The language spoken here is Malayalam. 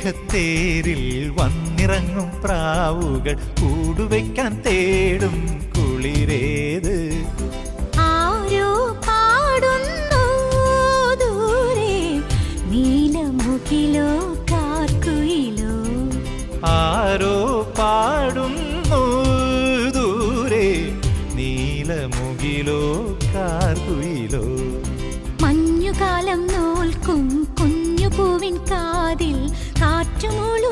മേഘത്തേരിൽ വന്നിറങ്ങും പ്രാവുകൾ കൂടുവയ്ക്കാൻ തേടും കുളിരേത്. ആരോ പാടുന്നു ദൂരെ നീലമുകിലോ കാർക്കുയിലോ. ആരോ പാടുന്നു ദൂരെ നീലമുകിലോ കാർക്കുയിലോ. മഞ്ഞുകാലം നോൽക്കും കുഞ്ഞു പൂവിൻ കാതിൽ കാറ്റുമൂളും